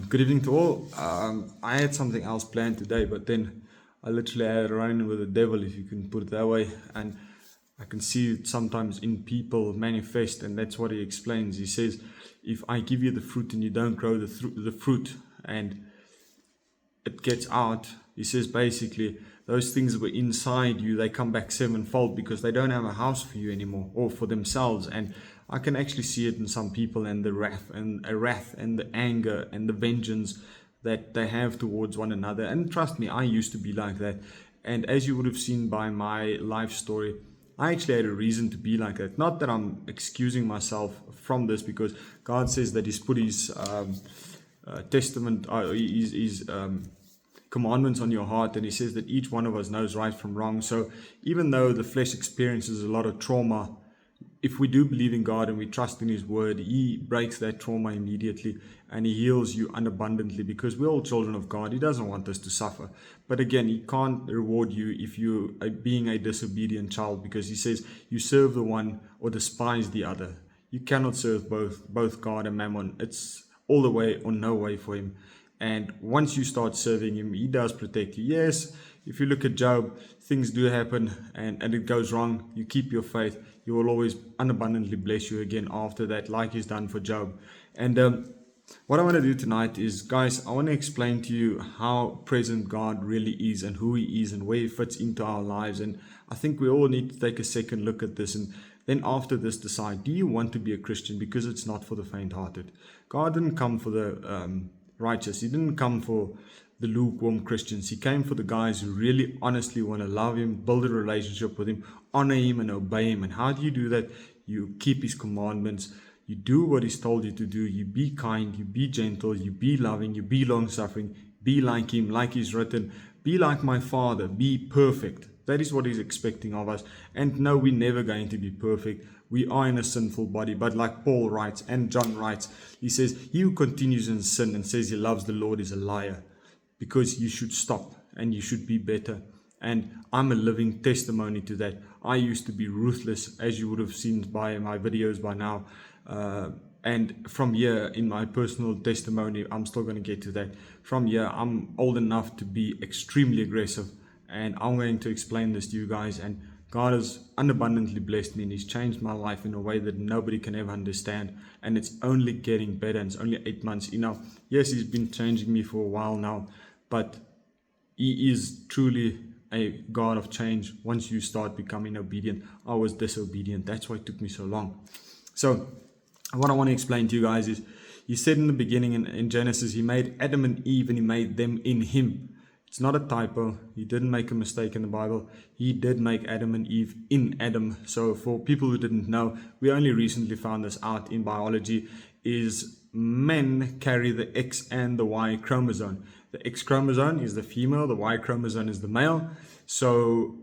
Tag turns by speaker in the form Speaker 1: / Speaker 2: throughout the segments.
Speaker 1: Good evening to all. I had something else planned today, but then I literally had a run with the devil, if you can put it that way. And I can see it sometimes in people manifest, and that's what he explains. He says, if I give you the fruit and you don't grow the fruit and it gets out, he says basically those things that were inside you, they come back sevenfold because they don't have a house for you anymore or for themselves. And I can actually see it in some people, and the wrath and the anger and the vengeance that they have towards one another. And trust me, I used to be like that. And as you would have seen by my life story, I actually had a reason to be like that. Not that I'm excusing myself from this, because God says that He's put His testament, His commandments on your heart, and He says that each one of us knows right from wrong. So even though the flesh experiences a lot of trauma, if we do believe in God and we trust in His word, He breaks that trauma immediately and He heals you unabundantly, because we're all children of God. He doesn't want us to suffer. But again, He can't reward you if you are being a disobedient child, because He says you serve the one or despise the other. You cannot serve both God and Mammon. It's all the way or no way for Him. And once you start serving Him, He does protect you. Yes, if you look at Job, things do happen and it goes wrong. You keep your faith. He will always unabundantly bless you again after that, like He's done for Job. And what I want to do tonight is, guys, I want to explain to you how present God really is and who He is and where He fits into our lives. And I think we all need to take a second look at this, and then after this decide, do you want to be a Christian? Because it's not for the faint-hearted. God didn't come for the righteous. He didn't come for the lukewarm Christians. He came for the guys who really honestly want to love Him, build a relationship with Him, honor Him and obey Him. And how do you do that? You keep His commandments. You do what He's told you to do. You be kind, you be gentle, you be loving, you be long-suffering, be like Him, like He's written, be like my Father, be perfect. That is what He's expecting of us. And no, we're never going to be perfect. We are in a sinful body, but like Paul writes and John writes, he says, he who continues in sin and says he loves the Lord is a liar, because you should stop and you should be better. And I'm a living testimony to that. I used to be ruthless, as you would have seen by my videos by now. And from here, in my personal testimony, I'm still going to get to that. From here, I'm old enough to be extremely aggressive. And I'm going to explain this to you guys. And God has unabundantly blessed me, and He's changed my life in a way that nobody can ever understand. And it's only getting better, and it's only 8 months. Yes, He's been changing me for a while now, but He is truly a God of change once you start becoming obedient. I was disobedient. That's why it took me so long. So what I want to explain to you guys is, He said in the beginning in Genesis, He made Adam and Eve, and He made them in Him. It's not a typo. He didn't make a mistake in the Bible. He did make Adam and Eve in Adam. So for people who didn't know, we only recently found this out in biology, is men carry the X and the Y chromosome. The X chromosome is the female, the Y chromosome is the male. So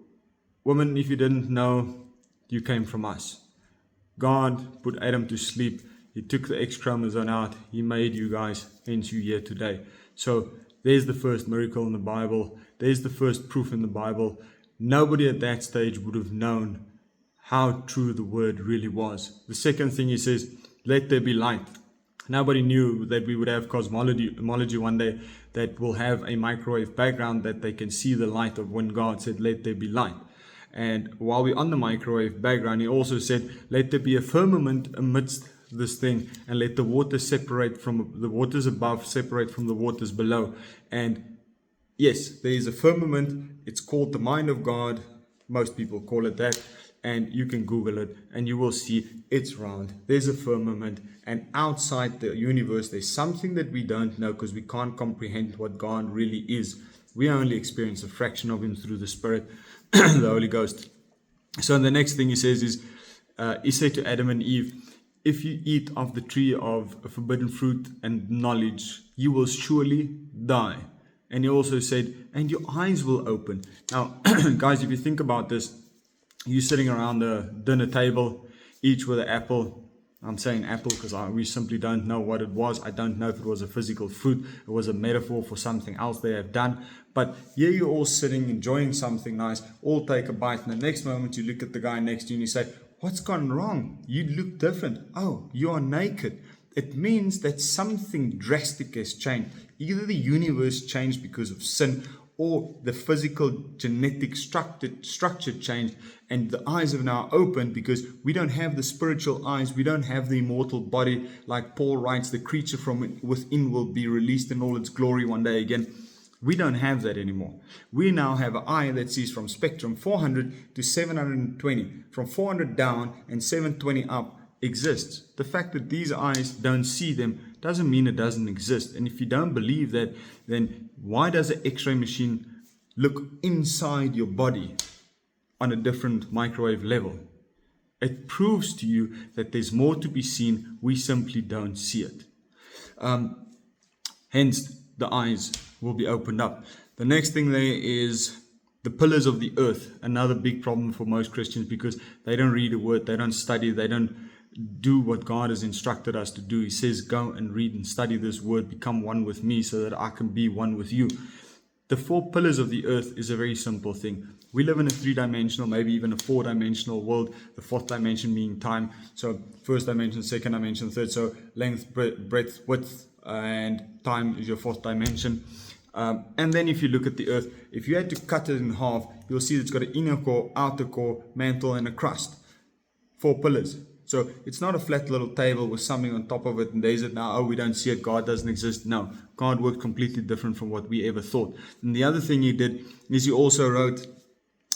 Speaker 1: women, if you didn't know, you came from us. God put Adam to sleep. He took the X chromosome out. He made you guys, hence you here today. So there's the first miracle in the Bible. There's the first proof in the Bible. Nobody at that stage would have known how true the word really was. The second thing He says, let there be light. Nobody knew that we would have cosmology one day that will have a microwave background that they can see the light of when God said, let there be light. And while we're on the microwave background, He also said, let there be a firmament amidst this thing, and let the waters separate from the waters above, separate from the waters below. And yes, there is a firmament. It's called the mind of God. Most people call it that. And you can Google it and you will see it's round. There's a firmament, and outside the universe, there's something that we don't know, because we can't comprehend what God really is. We only experience a fraction of Him through the Spirit, the Holy Ghost. So the next thing He says is, He said to Adam and Eve, if you eat of the tree of forbidden fruit and knowledge, you will surely die. And He also said, and your eyes will open. Now, guys, if you think about this, you're sitting around the dinner table, each with an apple. I'm saying apple because we simply don't know what it was. I don't know if it was a physical fruit. It was a metaphor for something else they have done. But here you're all sitting, enjoying something nice, all take a bite. And the next moment you look at the guy next to you and you say, what's gone wrong? You look different. Oh, you are naked. it means that something drastic has changed. Either the universe changed because of sin, or the physical genetic structure changed, and the eyes have now opened because we don't have the spiritual eyes, we don't have the immortal body. Like Paul writes, the creature from within will be released in all its glory one day again. We don't have that anymore. We now have an eye that sees from spectrum 400 to 720, from 400 down and 720 up exists. The fact that these eyes don't see them doesn't mean it doesn't exist. And if you don't believe that, then why does an X-ray machine look inside your body on a different microwave level? It proves to you that there's more to be seen. We simply don't see it. Hence, the eyes will be opened up. The next thing there is the pillars of the earth. Another big problem for most Christians, because they don't read the word, they don't study, they don't do what God has instructed us to do. He says, go and read and study this word, become one with me so that I can be one with you. The 4 pillars of the earth is a very simple thing. We live in a 3-dimensional, maybe even a 4-dimensional world, the 4th dimension being time. So first dimension, second dimension, third. So length, breadth, width, and time is your 4th dimension. And then if you look at the earth, if you had to cut it in half, you'll see it's got an inner core, outer core, mantle, and a crust. 4 pillars. So it's not a flat little table with something on top of it and there's it now. Oh, we don't see it. God doesn't exist. No, God worked completely different from what we ever thought. And the other thing he did is he also wrote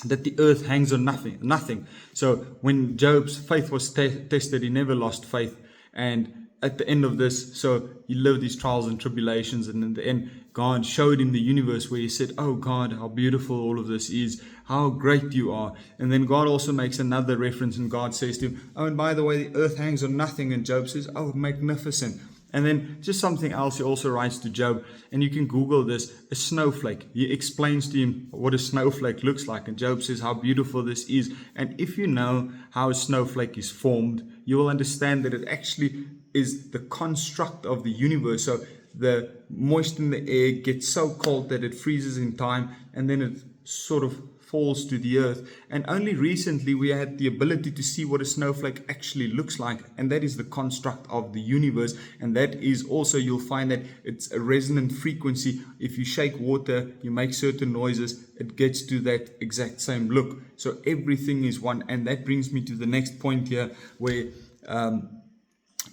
Speaker 1: that the earth hangs on nothing. So when Job's faith was tested, he never lost faith. And at the end of this, so he lived these trials and tribulations, and in the end, God showed him the universe where he said, oh God, how beautiful all of this is, how great you are. And then God also makes another reference, and God says to him, oh, and by the way, the earth hangs on nothing. And Job says, oh, magnificent. And then just something else he also writes to Job, and you can Google this, a snowflake. He explains to him what a snowflake looks like, and Job says how beautiful this is. And if you know how a snowflake is formed, you will understand that it actually is the construct of the universe. So the moisture in the air gets so cold that it freezes in time, and then it sort of falls to the earth. And only recently we had the ability to see what a snowflake actually looks like, and that is the construct of the universe. And that is also, you'll find that it's a resonant frequency. If you shake water, you make certain noises, it gets to that exact same look. So everything is one. And that brings me to the next point here, where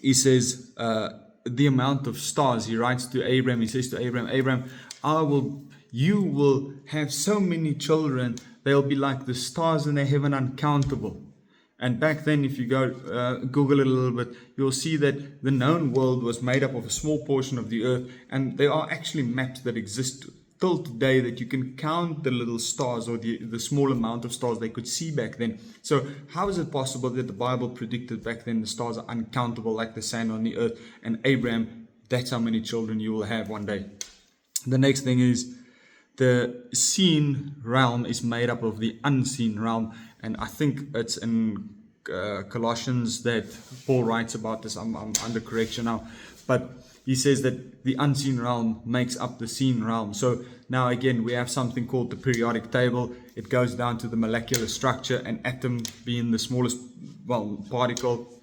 Speaker 1: he says the amount of stars. He writes to Abraham, he says to Abraham, you will have so many children, they'll be like the stars in the heaven, uncountable. And back then, if you go Google it a little bit, you'll see that the known world was made up of a small portion of the earth, and there are actually maps that exist till today that you can count the little stars, or the small amount of stars they could see back then. So how is it possible that the Bible predicted back then the stars are uncountable like the sand on the earth? And Abraham, that's how many children you will have one day. The next thing is, the seen realm is made up of the unseen realm, and I think it's in Colossians that Paul writes about this. I'm under correction now, but he says that the unseen realm makes up the seen realm. So now again, we have something called the periodic table. It goes down to the molecular structure, and atom being the smallest particle.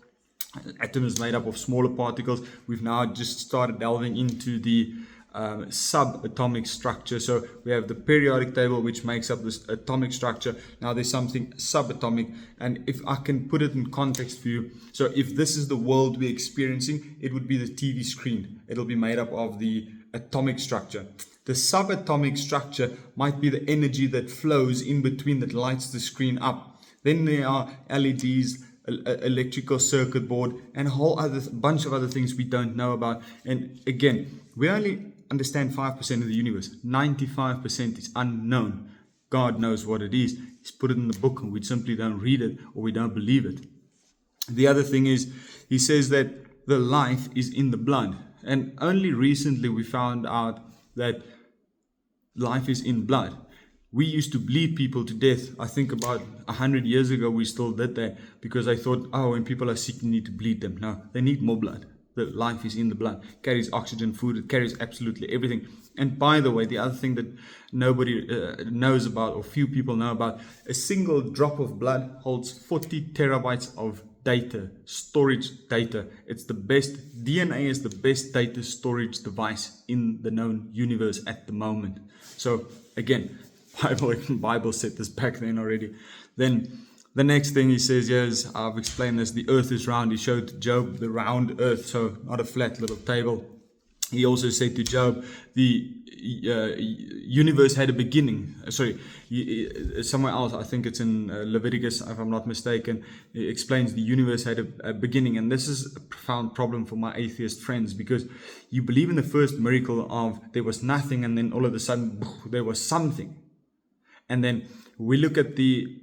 Speaker 1: Atom is made up of smaller particles. We've now just started delving into the subatomic structure. So we have the periodic table, which makes up this atomic structure. Now there's something subatomic, and if I can put it in context for you, so if this is the world we're experiencing, it would be the TV screen. It'll be made up of the atomic structure. The subatomic structure might be the energy that flows in between that lights the screen up. Then there are LEDs, electrical circuit board, and a whole other bunch of other things we don't know about. And again, we only understand 5% of the universe. 95% is unknown. God knows what it is. He's put it in the book, and we simply don't read it, or we don't believe it. The other thing is, he says that the life is in the blood. And only recently we found out that life is in blood. We used to bleed people to death. I think about 100 years ago we still did that, because I thought, when people are sick, you need to bleed them. No, they need more blood. The life is in the blood. It carries oxygen, food, it carries absolutely everything. And by the way, the other thing that nobody knows about, or few people know about, a single drop of blood holds 40 terabytes of data, storage data. It's the best, DNA is the best data storage device in the known universe at the moment. So again, Bible said this back then already. Then the next thing he says here is, I've explained this, the earth is round. He showed Job the round earth, so not a flat little table. He also said to Job, the universe had a beginning. Somewhere else, I think it's in Leviticus, if I'm not mistaken, it explains the universe had a beginning. And this is a profound problem for my atheist friends, because you believe in the first miracle of there was nothing, and then all of a sudden there was something. And then we look at the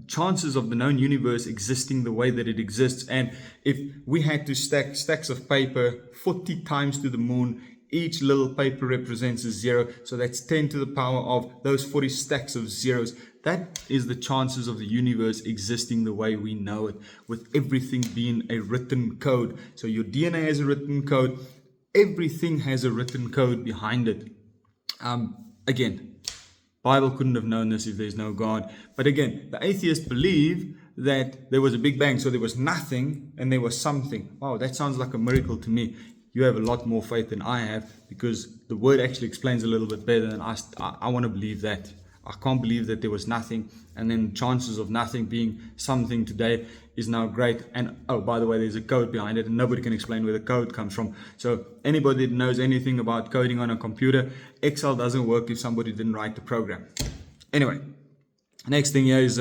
Speaker 1: chances of the known universe existing the way that it exists. And if we had to stack stacks of paper 40 times to the moon, each little paper represents a zero. So that's 10 to the power of those 40 stacks of zeros. That is the chances of the universe existing the way we know it, with everything being a written code. So your DNA has a written code. Everything has a written code behind it. Again, Bible couldn't have known this if there's no God. But again, the atheists believe that there was a Big Bang, so there was nothing and there was something. Wow, that sounds like a miracle to me. You have a lot more faith than I have, because the word actually explains a little bit better than I want to believe that. I can't believe that there was nothing, and then chances of nothing being something today is now great. And oh, by the way, there's a code behind it, and nobody can explain where the code comes from. So anybody that knows anything about coding on a computer, Excel doesn't work if somebody didn't write the program. Anyway, next thing here is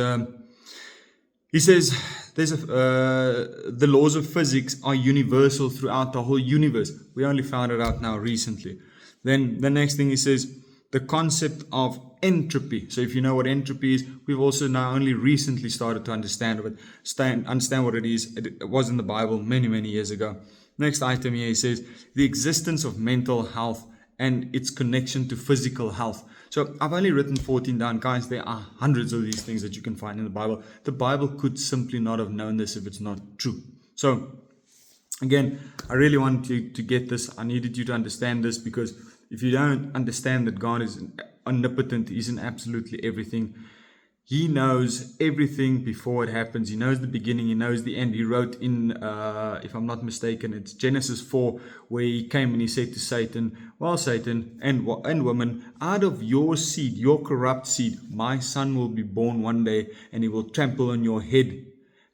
Speaker 1: he says the laws of physics are universal throughout the whole universe. We only found it out now recently. Then the next thing he says, the concept of entropy. So if you know what entropy is, we've also now only recently started to understand what it is. It was in the Bible many, many years ago. Next item here, he says the existence of mental health and its connection to physical health. So I've only written 14 down. Guys, there are hundreds of these things that you can find in the Bible. The Bible could simply not have known this if it's not true. So again, I really want you to get this. I needed you to understand this, because if you don't understand that God is omnipotent, He's in absolutely everything. He knows everything before it happens. He knows the beginning. He knows the end. He wrote in, if I'm not mistaken, it's Genesis 4, where He came and He said to Satan, well, Satan and woman, out of your seed, your corrupt seed, my son will be born one day, and he will trample on your head.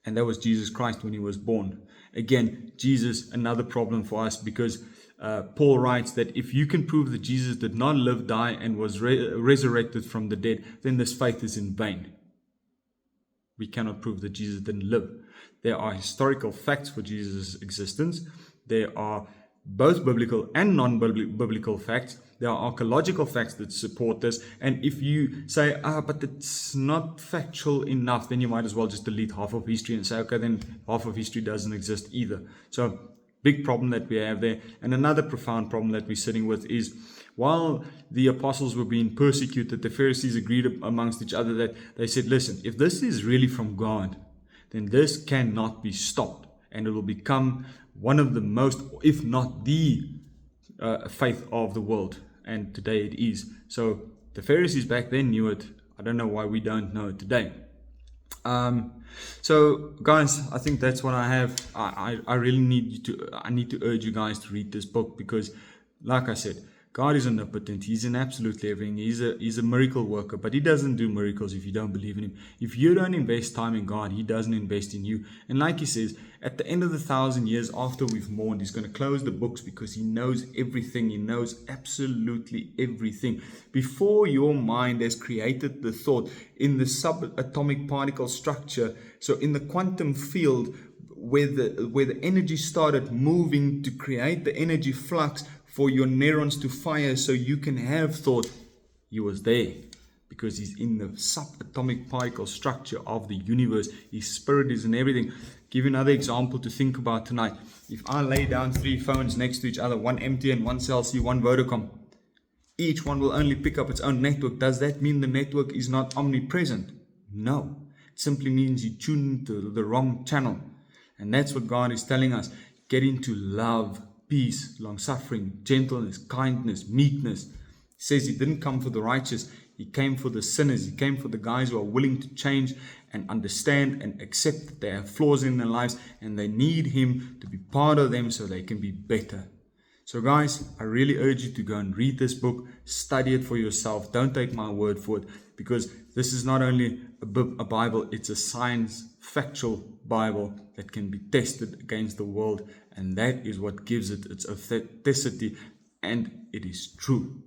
Speaker 1: And that was Jesus Christ when He was born. Again, Jesus, another problem for us, because Paul writes that if you can prove that Jesus did not live, die, and was resurrected from the dead, then this faith is in vain. We cannot prove that Jesus didn't live. There are historical facts for Jesus' existence. There are both biblical and non-biblical facts. There are archaeological facts that support this. And if you say, but it's not factual enough, then you might as well just delete half of history and say, okay, then half of history doesn't exist either. So big problem that we have there. And another profound problem that we're sitting with is, while the apostles were being persecuted, the Pharisees agreed amongst each other that they said, listen, if this is really from God, then this cannot be stopped, and it will become one of the most, if not the faith of the world. And today it is. So the Pharisees back then knew it. I don't know why we don't know it today. So guys, I think that's what I have. I really need to urge you guys to read this book, because like I said, God is omnipotent. He's in absolutely everything. He's a miracle worker, but He doesn't do miracles if you don't believe in Him. If you don't invest time in God, He doesn't invest in you. And like He says, at the end of the 1,000 years after we've mourned, He's going to close the books, because He knows everything. He knows absolutely everything. Before your mind has created the thought in the subatomic particle structure, so in the quantum field, where the energy started moving to create the energy flux for your neurons to fire so you can have thought, He was there, because He's in the subatomic particle structure of the universe. His spirit is in everything. Give you another example to think about tonight. If I lay down 3 phones next to each other, one MTN, one Cell C, one Vodacom, each one will only pick up its own network. Does that mean the network is not omnipresent? No. It simply means you tune into the wrong channel. And that's what God is telling us. Get into love, peace, long-suffering, gentleness, kindness, meekness. He says He didn't come for the righteous. He came for the sinners. He came for the guys who are willing to change and understand and accept that they have flaws in their lives and they need him to be part of them so they can be better. So guys, I really urge you to go and read this book, study it for yourself. Don't take my word for it, because this is not only a Bible, it's a science, factual Bible that can be tested against the world, and that is what gives it its authenticity, and it is true.